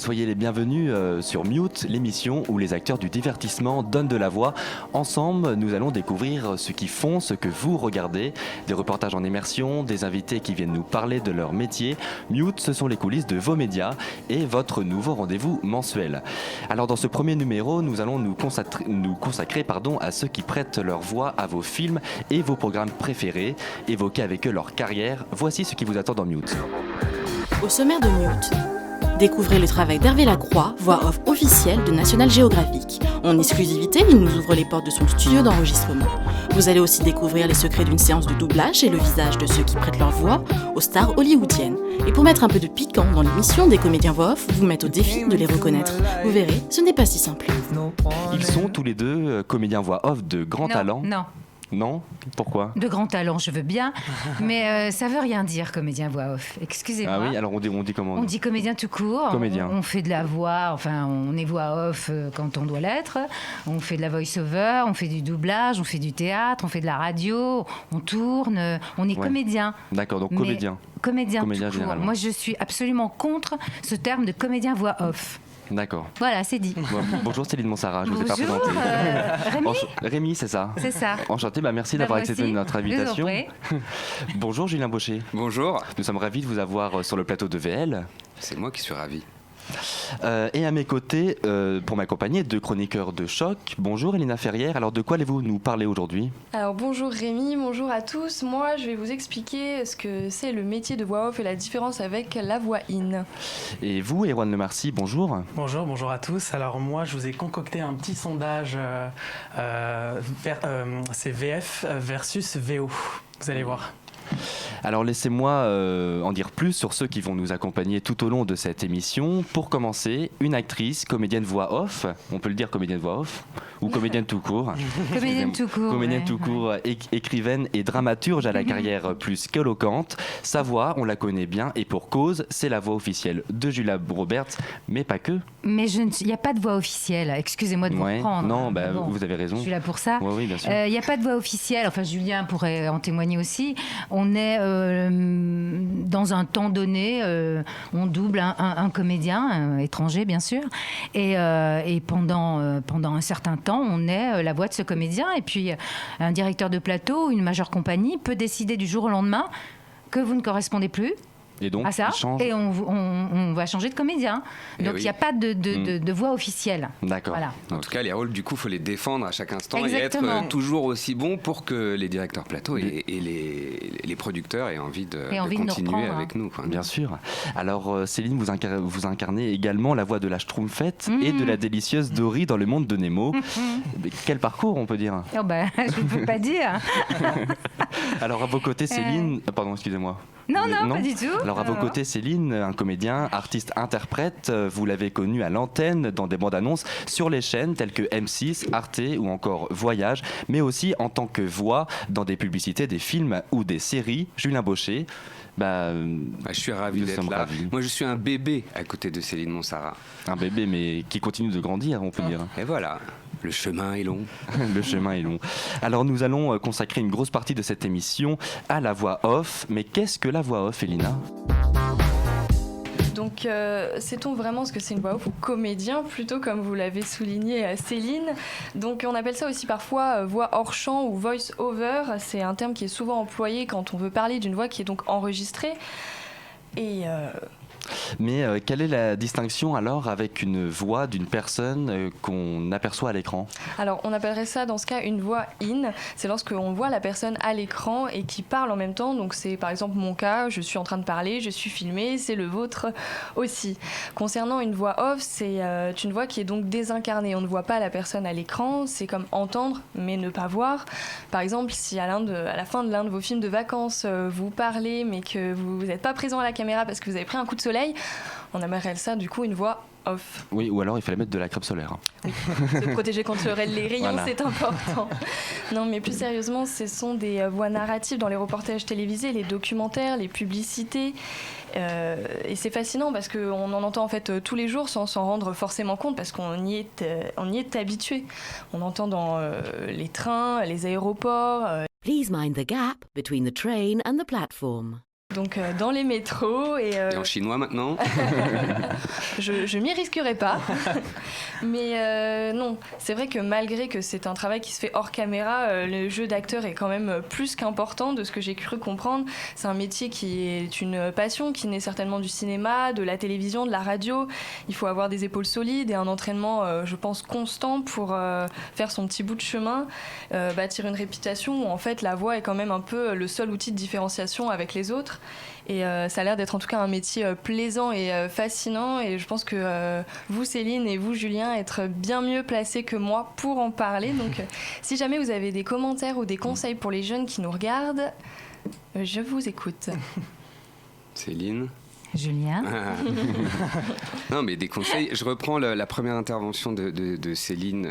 soyez les bienvenus sur Mute, l'émission où les acteurs du divertissement donnent de la voix. Ensemble, nous allons découvrir ce qu'ils font, ce que vous regardez, des reportages en immersion, des invités qui viennent nous parler de leur métier. Mute, ce sont les coulisses de vos médias et votre nouveau rendez-vous mensuel. Alors dans ce premier numéro, nous allons nous consacrer à ceux qui prêtent leur voix à vos films et vos programmes préférés, évoquer avec eux leur carrière. Voici ce qui vous attend dans Mute. Au sommaire de Mute, découvrez le travail d'Hervé Lacroix, voix off officielle de National Geographic. En exclusivité, il nous ouvre les portes de son studio d'enregistrement. Vous allez aussi découvrir les secrets d'une séance de doublage et le visage de ceux qui prêtent leur voix aux stars hollywoodiennes. Et pour mettre un peu de piquant dans l'émission, des comédiens voix off vous mettent au défi de les reconnaître. Vous verrez, ce n'est pas si simple. Ils sont tous les deux comédiens voix off de grand talent. Non, pourquoi ? De grand talent, je veux bien, mais ça veut rien dire, comédien voix off. Excusez-moi. Ah oui, alors on dit comment ? On dit comédien tout court. Comédien. On fait de la voix, enfin, on est voix off quand on doit l'être. On fait de la voice-over, on fait du doublage, on fait du théâtre, on fait de la radio, on tourne, on est comédien. D'accord, donc comédien. Comédien tout court. Généralement. Moi, je suis absolument contre ce terme de comédien voix off. D'accord. Voilà, c'est dit. Bonjour Céline Monsara, je ne vous ai pas Bonjour, présenté. Rémi. Rémi, c'est ça. C'est ça. Enchanté, merci d'avoir accepté notre invitation. Bonjour Julien Baucher. Bonjour. Nous sommes ravis de vous avoir sur le plateau de VL. C'est moi qui suis ravi. Et à mes côtés, pour m'accompagner, deux chroniqueurs de choc. Bonjour Elena Ferrière, alors de quoi allez-vous nous parler aujourd'hui ? Alors bonjour Rémi, bonjour à tous. Moi je vais vous expliquer ce que c'est le métier de voix off et la différence avec la voix in. Et vous, Erwan Lemarcy, bonjour. Bonjour à tous. Alors moi je vous ai concocté un petit sondage, c'est VF versus VO. Vous allez voir. Alors laissez-moi en dire plus sur ceux qui vont nous accompagner tout au long de cette émission. Pour commencer, une actrice, comédienne voix off, on peut le dire comédienne voix off, ou comédienne tout court. Comédienne tout court. Comédienne tout court, écrivaine et dramaturge à la carrière plus qu'éloquente. Sa voix, on la connaît bien et pour cause, c'est la voix officielle de Julia Roberts, mais pas que. Mais il n'y a pas de voix officielle, excusez-moi de vous reprendre. Non, vous avez raison. Je suis là pour ça. Oui, bien sûr. Il n'y a pas de voix officielle, enfin Julien pourrait en témoigner aussi. On est dans un temps donné, on double un comédien, étranger bien sûr, et pendant un certain temps, on est la voix de ce comédien, et puis un directeur de plateau, une majeure compagnie peut décider du jour au lendemain que vous ne correspondez plus et donc, à ça, et on va changer de comédien. Donc il n'y a pas de voix officielle. D'accord. Voilà. En tout cas, les rôles, du coup, il faut les défendre à chaque instant. Exactement. Et être toujours aussi bon pour que les directeurs plateau et les producteurs aient envie de continuer avec nous. Quoi. Bien sûr. Alors Céline, vous incarnez également la voix de la Schtroumpfette et de la délicieuse Dory dans le monde de Nemo. Quel parcours, on peut dire. Je ne peux pas dire. Alors à vos côtés, Céline... Pardon, excusez-moi. Non, pas du tout. Alors à vos côtés, Céline, un comédien, artiste-interprète, vous l'avez connu à l'antenne dans des bandes-annonces sur les chaînes telles que M6, Arte ou encore Voyage, mais aussi en tant que voix dans des publicités, des films ou des séries. Julien Baucher. Je suis ravi d'être là. Ravis. Moi, je suis un bébé à côté de Céline Monsara. Un bébé, mais qui continue de grandir, on peut dire. Et voilà. Le chemin est long. Le chemin est long. Alors nous allons consacrer une grosse partie de cette émission à la voix off. Mais qu'est-ce que la voix off, Elina ? Donc, sait-on vraiment ce que c'est une voix off ou comédien, plutôt comme vous l'avez souligné Céline. Donc, on appelle ça aussi parfois voix hors champ ou voice over. C'est un terme qui est souvent employé quand on veut parler d'une voix qui est donc enregistrée. Mais quelle est la distinction alors avec une voix d'une personne qu'on aperçoit à l'écran ? Alors on appellerait ça dans ce cas une voix in, c'est lorsqu'on voit la personne à l'écran et qui parle en même temps, donc c'est par exemple mon cas, je suis en train de parler, je suis filmée, c'est le vôtre aussi. Concernant une voix off, c'est une voix qui est donc désincarnée, on ne voit pas la personne à l'écran, c'est comme entendre mais ne pas voir. Par exemple, si à la fin de l'un de vos films de vacances, vous parlez mais que vous n'êtes pas présent à la caméra parce que vous avez pris un coup de soleil, on appellerait ça du coup une voix off. Oui, ou alors il fallait mettre de la crème solaire. Oui, se protéger contre les rayons, voilà. C'est important. Non, mais plus sérieusement, ce sont des voix narratives dans les reportages télévisés, les documentaires, les publicités. Et c'est fascinant parce qu'on en entend en fait tous les jours sans s'en rendre forcément compte parce qu'on y est habitué. On entend dans les trains, les aéroports. Please mind the gap between the train and the platform. donc dans les métros. Et en chinois maintenant. Je m'y risquerai pas. Mais non, c'est vrai que malgré que c'est un travail qui se fait hors caméra, le jeu d'acteur est quand même plus qu'important de ce que j'ai cru comprendre. C'est un métier qui est une passion, qui naît certainement du cinéma, de la télévision, de la radio. Il faut avoir des épaules solides et un entraînement, je pense, constant pour faire son petit bout de chemin, bâtir une réputation où en fait la voix est quand même un peu le seul outil de différenciation avec les autres. Et ça a l'air d'être en tout cas un métier plaisant et fascinant. Et je pense que vous, Céline, et vous, Julien, être bien mieux placés que moi pour en parler. Donc, si jamais vous avez des commentaires ou des conseils pour les jeunes qui nous regardent, je vous écoute. Céline ? Julien. Non, mais des conseils. Je reprends la première intervention de Céline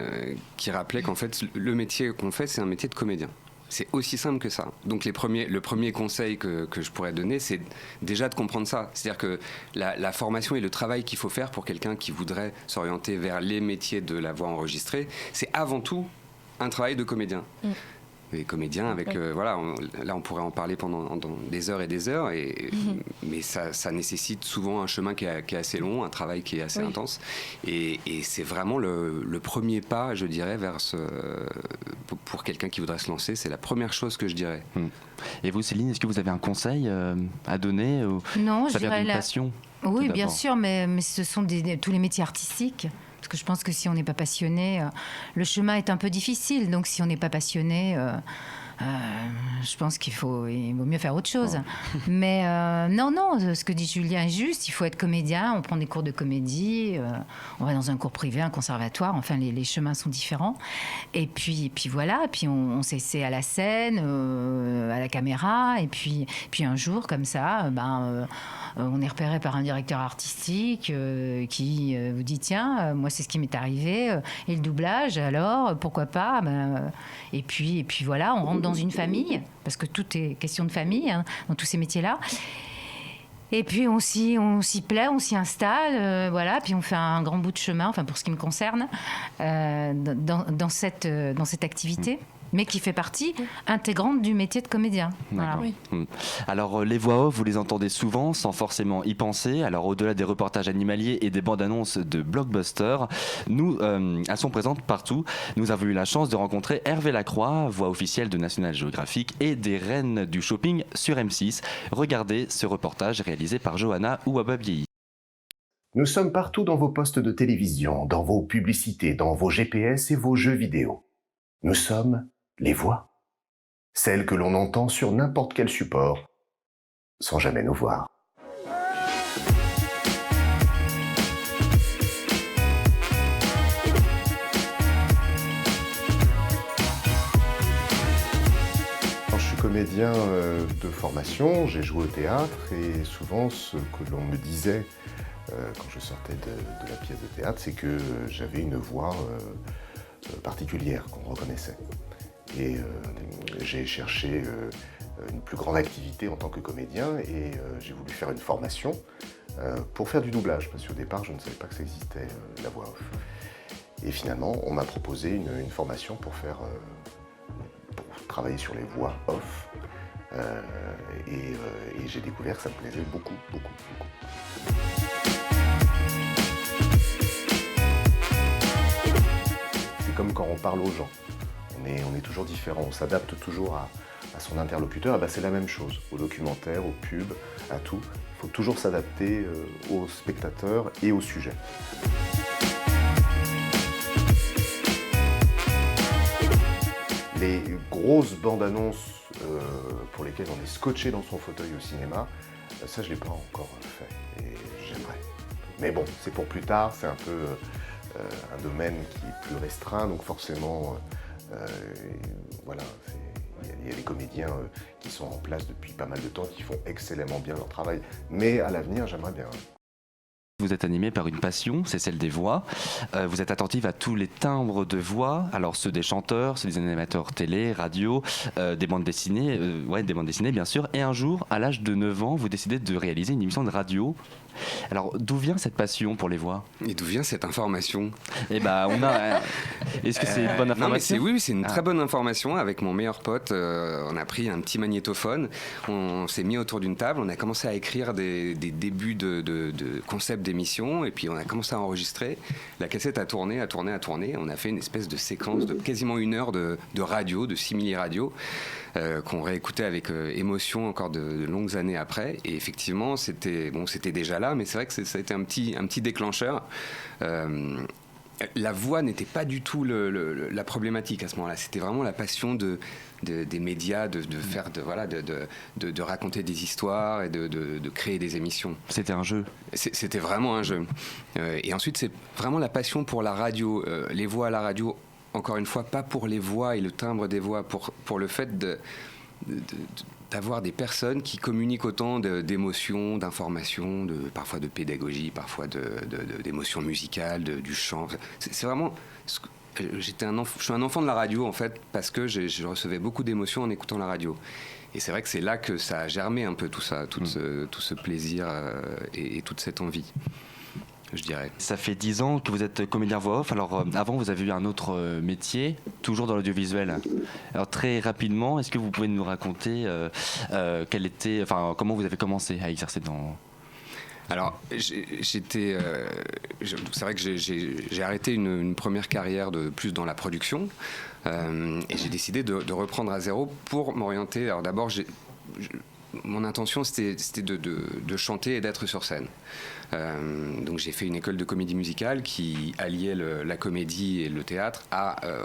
qui rappelait qu'en fait, le métier qu'on fait, c'est un métier de comédien. C'est aussi simple que ça. Donc le premier conseil que je pourrais donner, c'est déjà de comprendre ça. C'est-à-dire que la formation et le travail qu'il faut faire pour quelqu'un qui voudrait s'orienter vers les métiers de la voix enregistrée, c'est avant tout un travail de comédien. Les comédiens avec là on pourrait en parler pendant des heures et des heures mais ça nécessite souvent un chemin qui est assez long, un travail qui est assez intense et c'est vraiment le premier pas, je dirais, vers pour quelqu'un qui voudrait se lancer. C'est la première chose que je dirais. Et vous, Céline, est-ce que vous avez un conseil à donner ou Non, ça je vient dirais d'une passion? Oui, bien sûr, mais ce sont tous les métiers artistiques. Parce que je pense que si on n'est pas passionné, le chemin est un peu difficile. Donc si on n'est pas passionné, je pense il vaut mieux faire autre chose. Mais non, ce que dit Julien est juste. Il faut être comédien, on prend des cours de comédie, on va dans un cours privé, un conservatoire. Enfin, les chemins sont différents. Et puis voilà, et puis on s'essaie à la scène, à la caméra. Et puis un jour, comme ça, on est repéré par un directeur artistique qui vous dit tiens, moi c'est ce qui m'est arrivé, et le doublage, alors pourquoi pas, et puis voilà, on rentre dans une famille, parce que tout est question de famille dans tous ces métiers-là. Et puis on s'y plaît, on s'y installe, voilà, puis on fait un grand bout de chemin, enfin pour ce qui me concerne, dans cette activité. Mais qui fait partie intégrante du métier de comédien. Voilà. Alors, les voix off, vous les entendez souvent sans forcément y penser. Alors, au-delà des reportages animaliers et des bandes annonces de blockbusters, elles sont présentes partout. Nous avons eu la chance de rencontrer Hervé Lacroix, voix officielle de National Geographic et des reines du shopping sur M6. Regardez ce reportage réalisé par Johanna Ouababiei. Nous sommes partout dans vos postes de télévision, dans vos publicités, dans vos GPS et vos jeux vidéo. Nous sommes les voix, celles que l'on entend sur n'importe quel support, sans jamais nous voir. Quand je suis comédien de formation, j'ai joué au théâtre et souvent ce que l'on me disait quand je sortais de la pièce de théâtre, c'est que j'avais une voix particulière qu'on reconnaissait. Et j'ai cherché une plus grande activité en tant que comédien et j'ai voulu faire une formation pour faire du doublage, parce qu'au départ je ne savais pas que ça existait, la voix off. Et finalement on m'a proposé une formation pour travailler sur les voix off et j'ai découvert que ça me plaisait beaucoup. C'est comme quand on parle aux gens. On est toujours différent, on s'adapte toujours à son interlocuteur. C'est la même chose, au documentaire, au pub, à tout. Il faut toujours s'adapter aux spectateurs et au sujet. Les grosses bandes annonces pour lesquelles on est scotché dans son fauteuil au cinéma, ça je ne l'ai pas encore fait et j'aimerais. Mais bon, c'est pour plus tard, c'est un peu un domaine qui est plus restreint, donc forcément, voilà, il y a des comédiens qui sont en place depuis pas mal de temps, qui font excellemment bien leur travail. Mais à l'avenir, j'aimerais bien. Vous êtes animé par une passion, c'est celle des voix. Vous êtes attentive à tous les timbres de voix, alors ceux des chanteurs, ceux des animateurs télé, radio, des bandes dessinées, des bandes dessinées bien sûr. Et un jour, à l'âge de 9 ans, vous décidez de réaliser une émission de radio. Alors, d'où vient cette passion pour les voix ? Et d'où vient cette information ? Eh ben, est-ce que c'est une bonne information ? Oui, c'est une très bonne information. Avec mon meilleur pote, on a pris un petit magnétophone, on s'est mis autour d'une table, on a commencé à écrire des débuts de concepts d'émissions, et puis on a commencé à enregistrer. La cassette a tourné. On a fait une espèce de séquence de quasiment 1 heure de radio, de simili-radio, qu'on réécoutait avec émotion encore de longues années après. Et effectivement, c'était déjà là, mais c'est vrai que ça a été un petit déclencheur. La voix n'était pas du tout la problématique à ce moment-là. C'était vraiment la passion des médias, de raconter des histoires et de créer des émissions. C'était un jeu. C'était vraiment un jeu. Et ensuite, c'est vraiment la passion pour la radio. Les voix à la radio, encore une fois, pas pour les voix et le timbre des voix, pour le fait d'avoir des personnes qui communiquent autant d'émotions, d'informations, parfois de pédagogie, parfois d'émotions musicales, du chant. C'est vraiment... Je suis un enfant de la radio, en fait, parce que je recevais beaucoup d'émotions en écoutant la radio. Et c'est vrai que c'est là que ça a germé un peu tout ça, tout ce plaisir et toute cette envie, je dirais. Ça fait 10 ans que vous êtes comédien voix off. Alors avant, vous avez eu un autre métier, toujours dans l'audiovisuel. Alors très rapidement, est-ce que vous pouvez nous raconter comment vous avez commencé à exercer dans... Alors, c'est vrai que j'ai arrêté une première carrière plus dans la production, et j'ai décidé de reprendre à zéro pour m'orienter. Alors d'abord, mon intention, c'était de chanter et d'être sur scène. Donc j'ai fait une école de comédie musicale qui alliait la comédie et le théâtre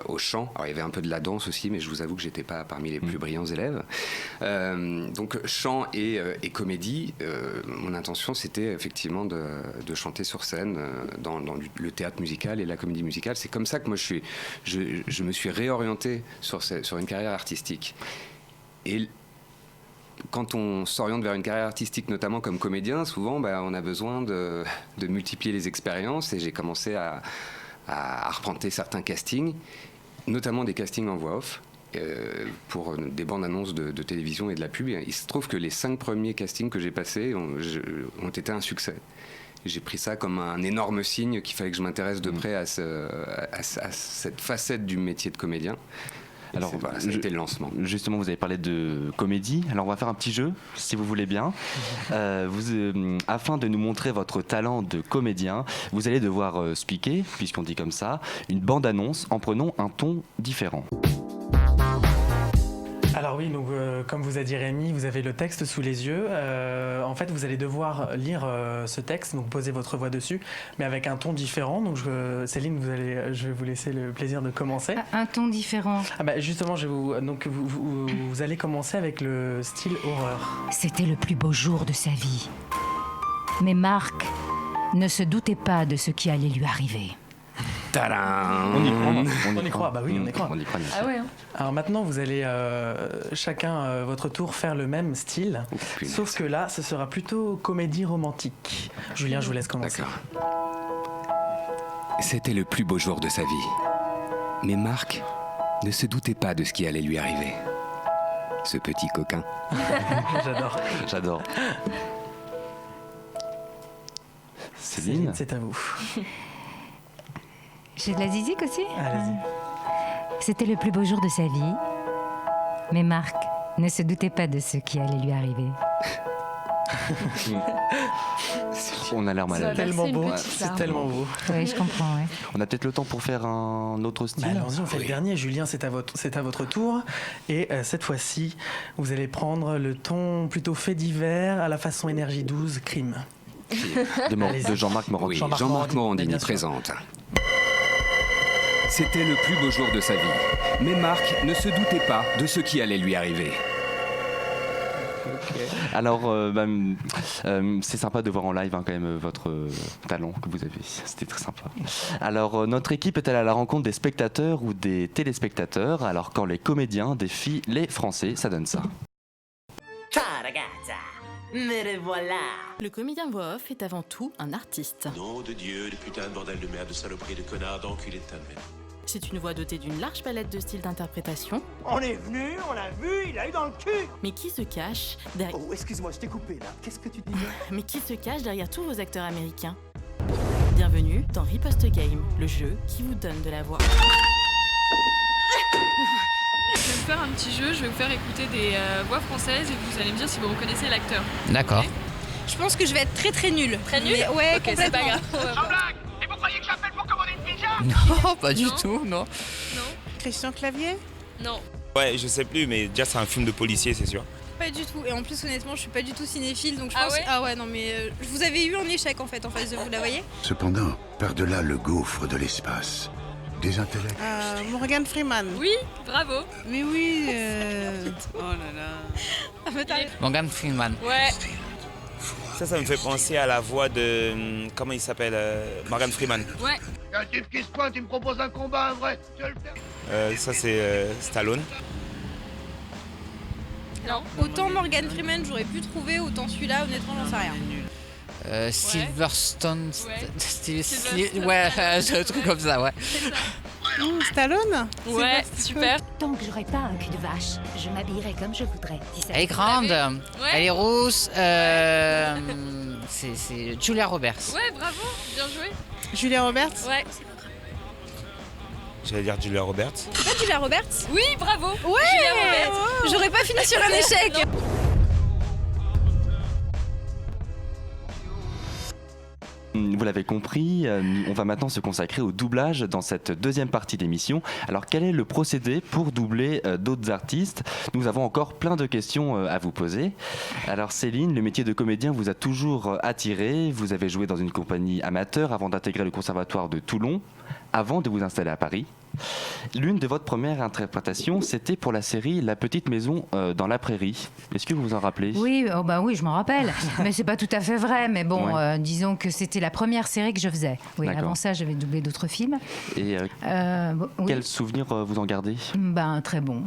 au chant. Alors il y avait un peu de la danse aussi, mais je vous avoue que j'étais pas parmi les plus brillants élèves. Donc chant et comédie, mon intention c'était effectivement de chanter sur scène dans le théâtre musical et la comédie musicale. C'est comme ça que moi je me suis réorienté sur une carrière artistique. Et quand on s'oriente vers une carrière artistique, notamment comme comédien, souvent on a besoin de multiplier les expériences, et j'ai commencé à arpenter certains castings, notamment des castings en voix off, pour des bandes annonces de télévision et de la pub. Il se trouve que les 5 premiers castings que j'ai passés ont été un succès. J'ai pris ça comme un énorme signe qu'il fallait que je m'intéresse de près à cette facette du métier de comédien. Alors voilà, c'était le lancement. Justement, vous avez parlé de comédie. Alors on va faire un petit jeu, si vous voulez bien. Afin de nous montrer votre talent de comédien, vous allez devoir speaker, puisqu'on dit comme ça, une bande-annonce en prenant un ton différent. Alors oui, donc, comme vous a dit Rémi, vous avez le texte sous les yeux. En fait, vous allez devoir lire ce texte, donc poser votre voix dessus, mais avec un ton différent. Donc Céline, je vais vous laisser le plaisir de commencer. Un ton différent. Justement, vous allez commencer avec le style horreur. C'était le plus beau jour de sa vie. Mais Marc ne se doutait pas de ce qui allait lui arriver. Tadam ! On y croit, bah oui, on y croit. Ah ouais, hein. Alors maintenant, vous allez chacun votre tour faire le même style, sauf que là, ce sera plutôt comédie romantique. Julien, je vous laisse commencer. D'accord. C'était le plus beau jour de sa vie. Mais Marc ne se doutait pas de ce qui allait lui arriver. Ce petit coquin. J'adore. Céline, c'est à vous. J'ai de la zizique aussi ? Allez-y. C'était le plus beau jour de sa vie. Mais Marc ne se doutait pas de ce qui allait lui arriver. on a l'air malade. C'est tellement beau. C'est tellement beau. Oui, je comprends. Ouais. On a peut-être le temps pour faire un autre style. Allons-y, on fait le dernier. Julien, c'est à votre tour. Et cette fois-ci, vous allez prendre le ton plutôt fait divers à la façon énergie 12, crime. De Jean-Marc Morandini. Oui, Jean-Marc Morandini présente. C'était le plus beau jour de sa vie. Mais Marc ne se doutait pas de ce qui allait lui arriver. Okay. Alors, c'est sympa de voir en live quand même votre talent que vous avez. C'était très sympa. Alors, notre équipe est allée à la rencontre des spectateurs ou des téléspectateurs. Alors, quand les comédiens défient les Français, ça donne ça. Ciao ragazza, Mais les voilà. Le comédien voix off est avant tout un artiste. Nom de Dieu, de putain de bordel de merde, de saloperie, de connard, d'enculé de ta mère. C'est une voix dotée d'une large palette de styles d'interprétation. On est venu, on l'a vu, il a eu dans le cul. Mais qui se cache derrière... Oh, excuse-moi, je t'ai coupé là. Qu'est-ce que tu disais? Mais qui se cache derrière tous vos acteurs américains? Bienvenue dans Riposte Game, le jeu qui vous donne de la voix. Je vais vous faire un petit jeu, je vais vous faire écouter des voix françaises et vous allez me dire si vous reconnaissez l'acteur. D'accord. Okay. Je pense que je vais être très nulle. Très nulle? Ouais, ok, c'est pas grave. Sans blague. Et vous croyez que j'appelle pour commander une pizza? Non, pas du tout, non. Non. Christian Clavier? Non. Ouais, je sais plus, mais déjà c'est un film de policier, c'est sûr. Pas du tout. Et en plus, honnêtement, je suis pas du tout cinéphile, donc je Ah pense... ouais? Ah ouais, non mais... je vous avais eu en échec en fait, en face de vous, la voyez? Cependant, par-delà le gouffre de l'espace, des intellects... Morgan Freeman. Oui, bravo. Mais oui, oh là là... Morgan Freeman. Ouais. Ça me fait penser à la voix de... comment il s'appelle Morgan Freeman. Ouais. Y a un type qui se pointe, il me propose un combat, un vrai. Tu vas le faire? Ça c'est Stallone. Non. Autant Morgan Freeman, j'aurais pu trouver, autant celui-là, honnêtement, j'en sais rien. Silverstone. Silverstone. Ouais, un truc comme ça, ouais. Stallone? Ouais, super. Tant que j'aurai pas un cul de vache, je m'habillerai comme je voudrais. Si ça Elle est grande, Ouais. elle est rousse, c'est Julia Roberts. Ouais, bravo, bien joué. Julia Roberts? Ouais. J'allais dire Julia Roberts. C'est pas Julia Roberts? Oui, bravo. Ouais. Julia Roberts. J'aurais pas fini sur un échec. Vous l'avez compris, on va maintenant se consacrer au doublage dans cette deuxième partie d'émission. Alors quel est le procédé pour doubler d'autres artistes? Nous avons encore plein de questions à vous poser. Alors Céline, le métier de comédien vous a toujours attiré. Vous avez joué dans une compagnie amateur avant d'intégrer le conservatoire de Toulon, avant de vous installer à Paris. L'une de votre première interprétation, c'était pour la série La Petite Maison dans la Prairie. Est-ce que vous vous en rappelez? Oui, oui, je m'en rappelle. Mais c'est pas tout à fait vrai. Mais bon, Ouais. disons que c'était la première série que je faisais. Oui, D'accord. avant ça, j'avais doublé d'autres films. Et Oui. quel souvenir vous en gardez? Très bon,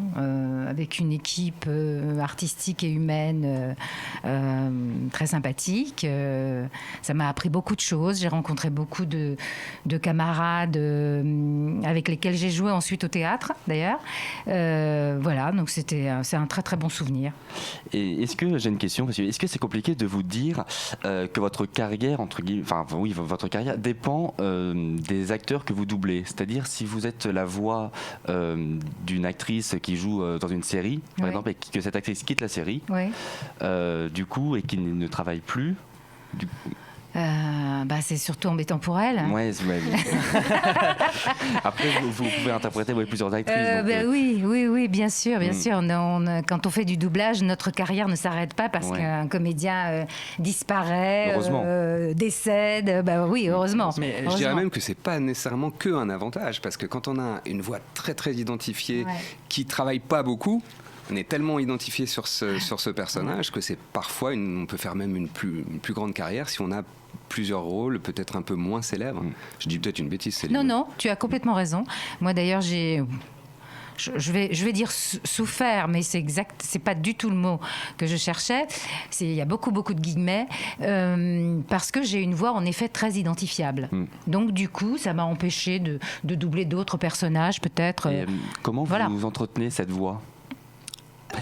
avec une équipe artistique et humaine très sympathique. Ça m'a appris beaucoup de choses. J'ai rencontré beaucoup de camarades avec lesquels j'ai joué ensuite au théâtre, d'ailleurs. Voilà, donc c'est un très très bon souvenir. Et est-ce que, j'ai une question, parce que est-ce que c'est compliqué de vous dire que votre carrière, votre carrière dépend des acteurs que vous doublez? C'est-à-dire si vous êtes la voix d'une actrice qui joue dans une série, par exemple, et que cette actrice quitte la série, du coup, et qui ne travaille plus, du coup... c'est surtout embêtant pour elle. Ouais. Après, vous pouvez interpréter plusieurs actrices. Oui, bien sûr. Quand on fait du doublage, notre carrière ne s'arrête pas parce qu'un comédien disparaît, décède. Oui, heureusement. Mais je dirais même que c'est pas nécessairement qu'un avantage, parce que quand on a une voix très très identifiée qui travaille pas beaucoup, on est tellement identifié sur ce personnage que c'est parfois on peut faire même une plus grande carrière si on a plusieurs rôles, peut-être un peu moins célèbres. Je dis peut-être une bêtise, Céline. Non, tu as complètement raison. Moi d'ailleurs, je vais dire souffert, mais c'est pas du tout le mot que je cherchais. Il y a beaucoup de guillemets, parce que j'ai une voix en effet très identifiable. Donc du coup, ça m'a empêché de doubler d'autres personnages, peut-être. Comment vous entretenez cette voix?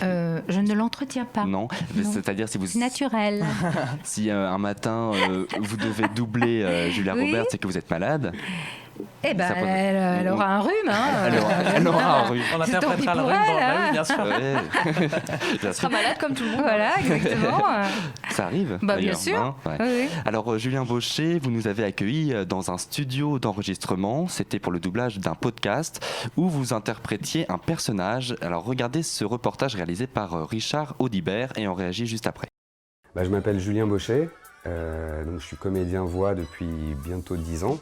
Je ne l'entretiens pas. Non. C'est-à-dire si vous... C'est naturel. Si un matin, vous devez doubler Julia Roberts et que vous êtes malade... elle aura un rhume. Elle aura un rhume. On interprétera le rhume dans la rue, bien sûr. Elle sera malade comme tout le monde. Voilà, exactement. Ça arrive. Bien sûr. Oui. Alors, Julien Baucher, vous nous avez accueillis dans un studio d'enregistrement. C'était pour le doublage d'un podcast où vous interprétiez un personnage. Alors, regardez ce reportage réalisé par Richard Audibert et on réagit juste après. Je m'appelle Julien Baucher. Donc je suis comédien voix depuis bientôt 10 ans.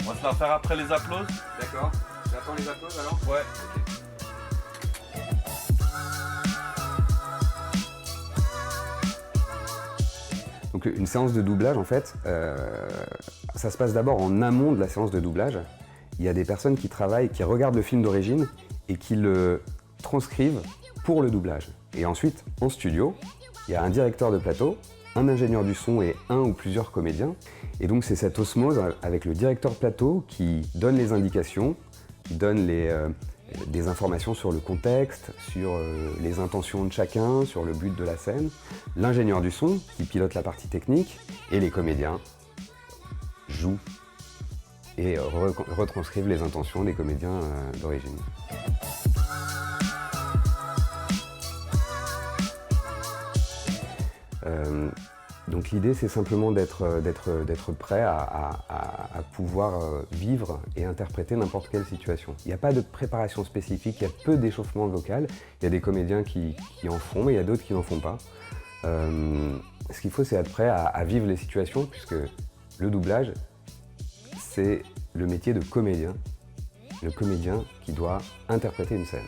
On va se la faire après les applaudissements. D'accord. J'attends les applaudissements alors? Ouais. Donc une séance de doublage, en fait, ça se passe d'abord en amont de la séance de doublage. Il y a des personnes qui travaillent, qui regardent le film d'origine et qui le transcrivent pour le doublage. Et ensuite, en studio, il y a un directeur de plateau, un ingénieur du son et un ou plusieurs comédiens. Et donc c'est cette osmose avec le directeur de plateau qui donne les indications, qui donne des informations sur le contexte, sur les intentions de chacun, sur le but de la scène, l'ingénieur du son qui pilote la partie technique, et les comédiens jouent et retranscrivent les intentions des comédiens d'origine. Donc l'idée, c'est simplement d'être prêt à pouvoir vivre et interpréter n'importe quelle situation. Il n'y a pas de préparation spécifique, il y a peu d'échauffement vocal. Il y a des comédiens qui en font, mais il y a d'autres qui n'en font pas. Ce qu'il faut, c'est être prêt à vivre les situations, puisque le doublage, c'est le métier de comédien. Le comédien qui doit interpréter une scène.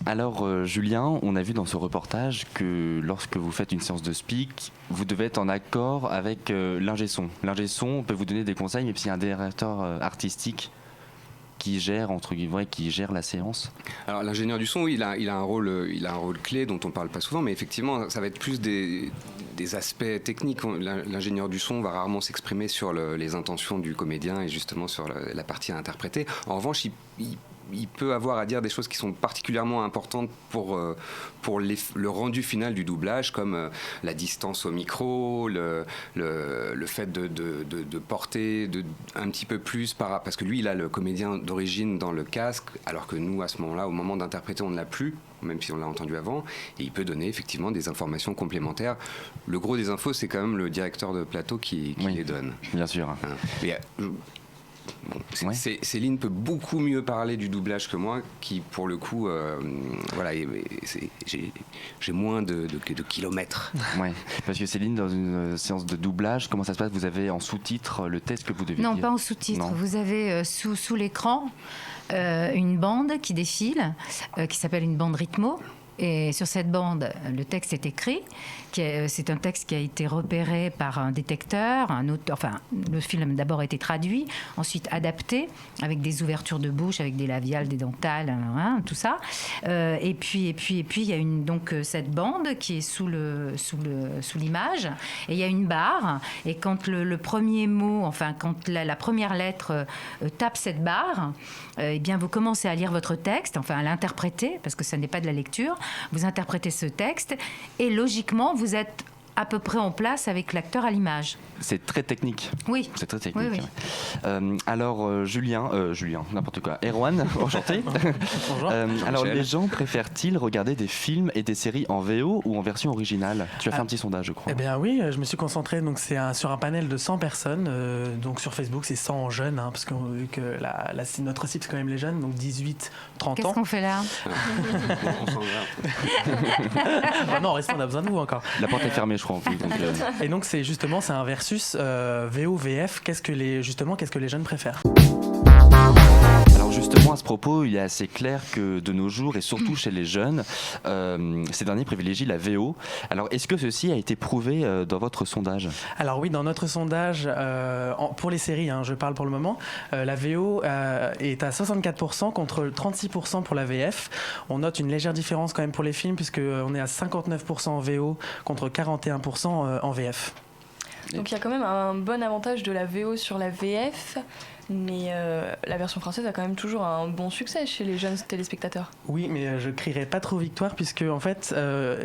Alors Julien, on a vu dans ce reportage que lorsque vous faites une séance de speak, vous devez être en accord avec l'ingé son. L'ingé son peut vous donner des conseils, mais c'est un directeur artistique qui gère, entre guillemets, qui gère la séance. Alors l'ingénieur du son, oui, il a un rôle clé dont on ne parle pas souvent, mais effectivement, ça va être plus des aspects techniques. L'ingénieur du son va rarement s'exprimer sur les intentions du comédien et justement sur la partie à interpréter. En revanche, il peut avoir à dire des choses qui sont particulièrement importantes pour le rendu final du doublage, comme la distance au micro, le fait de porter un petit peu plus, parce que lui, il a le comédien d'origine dans le casque, alors que nous, à ce moment-là, au moment d'interpréter, on ne l'a plus, même si on l'a entendu avant, et il peut donner effectivement des informations complémentaires. Le gros des infos, c'est quand même le directeur de plateau qui les donne. Bien sûr. Mais, bon, Céline peut beaucoup mieux parler du doublage que moi, qui pour le coup, voilà, j'ai moins de kilomètres. Ouais, parce que Céline, dans une séance de doublage, comment ça se passe? Vous avez en sous-titre le texte que vous devez dire? Non, pas en sous-titre. Vous avez sous l'écran une bande qui défile, qui s'appelle une bande rythmo. Et sur cette bande, le texte est écrit. C'est un texte qui a été repéré par un détecteur. Le film d'abord a été traduit, ensuite adapté, avec des ouvertures de bouche, avec des labiales, des dentales, tout ça. Et puis, il y a donc cette bande qui est sous l'image. Et il y a une barre. Et quand le premier mot, quand la première lettre tape cette barre, eh bien, vous commencez à lire votre texte, à l'interpréter, parce que ça n'est pas de la lecture. Vous interprétez ce texte et logiquement, vous êtes à peu près en place avec l'acteur à l'image. C'est très technique. Oui. C'est très technique. Oui. Alors, Julien, n'importe quoi. Erwan, enchanté. Bonjour. Alors, les gens préfèrent-ils regarder des films et des séries en VO ou en version originale? Tu as fait un petit sondage, je crois. Eh bien oui, je me suis concentré, donc c'est sur un panel de 100 personnes. Donc sur Facebook, c'est 100 jeunes, parce que notre cible, c'est quand même les jeunes, donc 18-30 ans. Qu'est-ce qu'on fait là? On s'en va. Non, restez, on a besoin de vous encore. La porte est fermée, je crois. Et donc c'est un versus VO-VF. Qu'est-ce que les jeunes préfèrent? Alors justement, à ce propos, il est assez clair que de nos jours, et surtout chez les jeunes, ces derniers privilégient la VO. Alors est-ce que ceci a été prouvé dans votre sondage? Alors oui, dans notre sondage, pour les séries, je parle pour le moment, la VO est à 64% contre 36% pour la VF. On note une légère différence quand même pour les films, puisqu'on est à 59% en VO contre 41% en VF. Donc il y a quand même un bon avantage de la VO sur la VF, mais la version française a quand même toujours un bon succès chez les jeunes téléspectateurs. Oui, mais je crierai pas trop victoire, puisque en fait,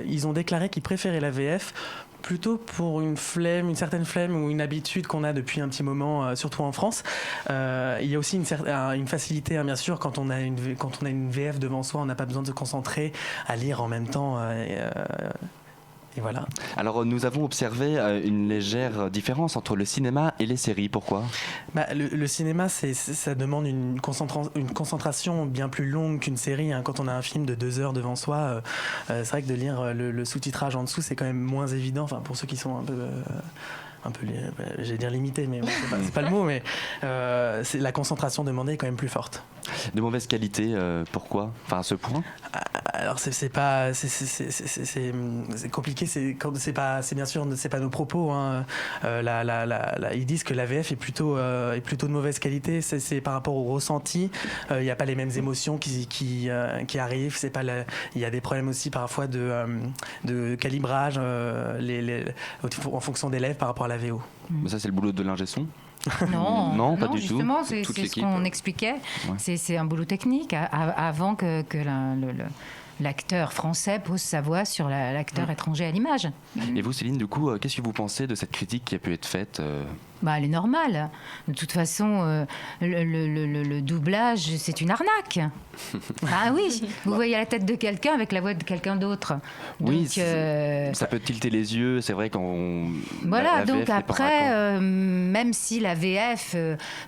ils ont déclaré qu'ils préféraient la VF plutôt pour une certaine flemme ou une habitude qu'on a depuis un petit moment, surtout en France. Il y a aussi une facilité, bien sûr, quand on a une VF devant soi, on n'a pas besoin de se concentrer à lire en même temps. Et voilà. Alors nous avons observé une légère différence entre le cinéma et les séries. Pourquoi? Le cinéma, ça demande une concentration bien plus longue qu'une série. Quand on a un film de 2 heures devant soi, c'est vrai que de lire le sous-titrage en dessous, c'est quand même moins évident. Pour ceux qui sont un peu, j'allais dire limité, mais c'est pas le mot, mais la concentration demandée est quand même plus forte. De mauvaise qualité, pourquoi? À ce point? Alors c'est compliqué, c'est bien sûr c'est pas nos propos. Hein. Ils disent que la VF est plutôt de mauvaise qualité. C'est par rapport au ressenti. Il n'y a pas les mêmes émotions qui arrivent. Il y a des problèmes aussi parfois de calibrage en fonction des lèvres par rapport à la VO. Mais ça c'est le boulot de l'ingé son. Non, pas du tout. Justement, c'est ce qu'on expliquait. Ouais. C'est un boulot technique avant que l'acteur français pose sa voix sur l'acteur étranger à l'image. Et vous, Céline, du coup, qu'est-ce que vous pensez de cette critique qui a pu être faite elle est normale. De toute façon, le doublage, c'est une arnaque. Ah oui, vous voyez la tête de quelqu'un avec la voix de quelqu'un d'autre. Oui, donc, ça peut tilter les yeux, c'est vrai quand Voilà, donc après, même si la VF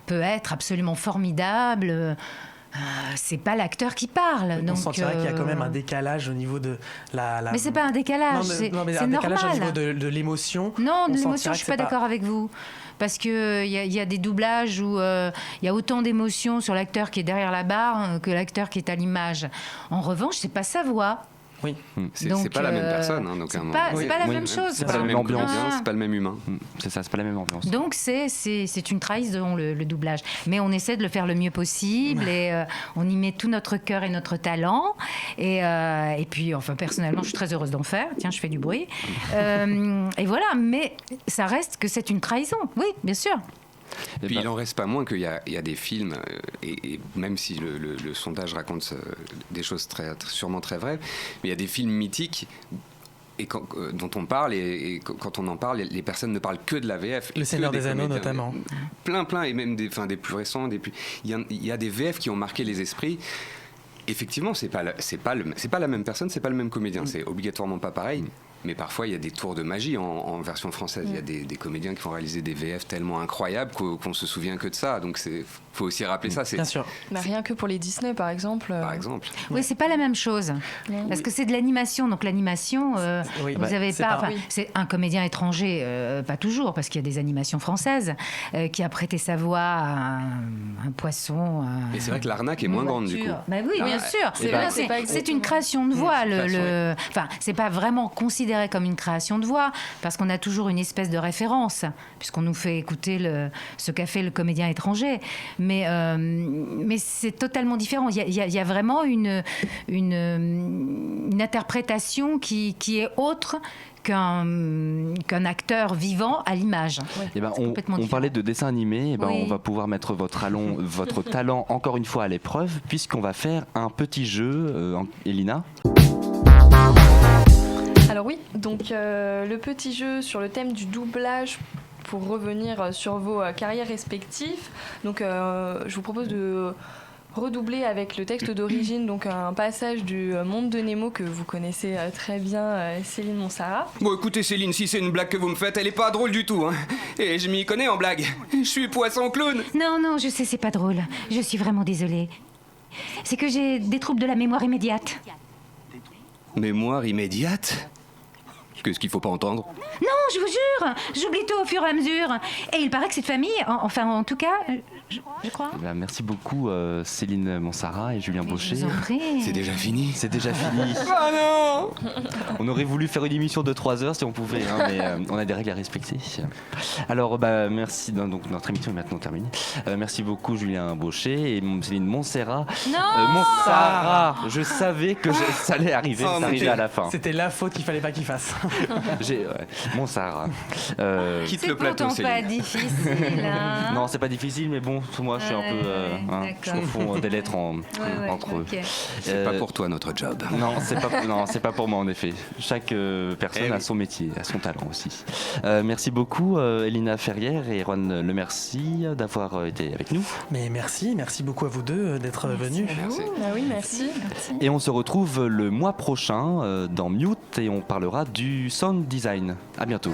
peut être absolument formidable... c'est pas l'acteur qui parle. On sentirait qu'il y a quand même un décalage au niveau de la... Mais c'est pas un décalage, c'est un décalage normal. au niveau de l'émotion. Non, de l'émotion, je suis pas d'accord avec vous. Parce qu'il y a des doublages où il y a autant d'émotions sur l'acteur qui est derrière la barre que l'acteur qui est à l'image. En revanche, c'est pas sa voix. Oui. C'est pas la même personne. Hein, donc c'est pas la même chose. C'est pas la même ambiance, c'est pas le même humain. C'est ça, c'est pas la même ambiance. Donc c'est une trahison le doublage. Mais on essaie de le faire le mieux possible et on y met tout notre cœur et notre talent. Et puis, enfin, personnellement, je suis très heureuse d'en faire. Tiens, je fais du bruit. Et voilà, mais ça reste que c'est une trahison. Oui, bien sûr. Et puis il n'en reste pas moins qu'il y a des films, et même si le sondage raconte des choses sûrement très vraies, mais il y a des films mythiques dont on parle, et quand on en parle, les personnes ne parlent que de la VF. Le Seigneur des Anneaux notamment. Plein, et même des plus récents. Il y a des VF qui ont marqué les esprits. Effectivement, c'est pas la même personne, c'est pas le même comédien, c'est obligatoirement pas pareil. Mais parfois, il y a des tours de magie en version française. Il y a des comédiens qui font réaliser des VF tellement incroyables qu'on se souvient que de ça. Donc, faut aussi rappeler ça. Bien sûr. Rien que pour les Disney, par exemple. Oui, c'est pas la même chose. Parce que c'est de l'animation. Donc, l'animation, vous avez pas... C'est un comédien étranger, pas toujours, parce qu'il y a des animations françaises, qui a prêté sa voix à un poisson. Mais c'est vrai que l'arnaque est moins grande, du coup. Bah oui, bien sûr. C'est une création de voix. Enfin, c'est pas vraiment considéré comme une création de voix, parce qu'on a toujours une espèce de référence, puisqu'on nous fait écouter ce qu'a fait le comédien étranger. Mais c'est totalement différent. Il y a vraiment une interprétation qui est autre qu'un acteur vivant à l'image. Et on parlait de dessin animé, on va pouvoir mettre votre talent encore une fois à l'épreuve, puisqu'on va faire un petit jeu. Elina ? Alors oui, donc le petit jeu sur le thème du doublage pour revenir sur vos carrières respectives. Donc je vous propose de redoubler avec le texte d'origine, donc un passage du Monde de Nemo que vous connaissez très bien, Céline Monsara. Bon, écoutez Céline, si c'est une blague que vous me faites, elle est pas drôle du tout, hein. Et je m'y connais en blague. Je suis poisson clown. Non, je sais, c'est pas drôle. Je suis vraiment désolée. C'est que j'ai des troubles de la mémoire immédiate. Mémoire immédiate ? Qu'est-ce qu'il faut pas entendre ? Non, je vous jure, j'oublie tout au fur et à mesure. Et il paraît que cette famille, enfin en tout cas, je crois. Merci beaucoup Céline Monsara et Julien Baucher. C'est déjà fini. C'est déjà fini. Oh non ! On aurait voulu faire une émission de 3 heures si on pouvait, hein, mais on a des règles à respecter. Alors merci, donc notre émission est maintenant terminée. Merci beaucoup Julien Baucher et Céline Monsara. Monsara, je savais que ça allait arriver, ça arrivait à la fin. C'était la faute qu'il fallait pas qu'il fasse. Monsara. Quitte le plateau, c'est pourtant pas difficile. Hein. Non, c'est pas difficile, mais bon, moi je suis un peu, je confonds des lettres entre eux. C'est pas pour toi notre job. Non, c'est pas pour moi en effet. Chaque personne a son métier, a son talent aussi. Merci beaucoup Elina Ferrière et Erwan Lemercier d'avoir été avec nous. Mais merci beaucoup à vous deux d'être venus. Merci. Ah oui, merci. Et on se retrouve le mois prochain dans Mute et on parlera du sound design. À bientôt.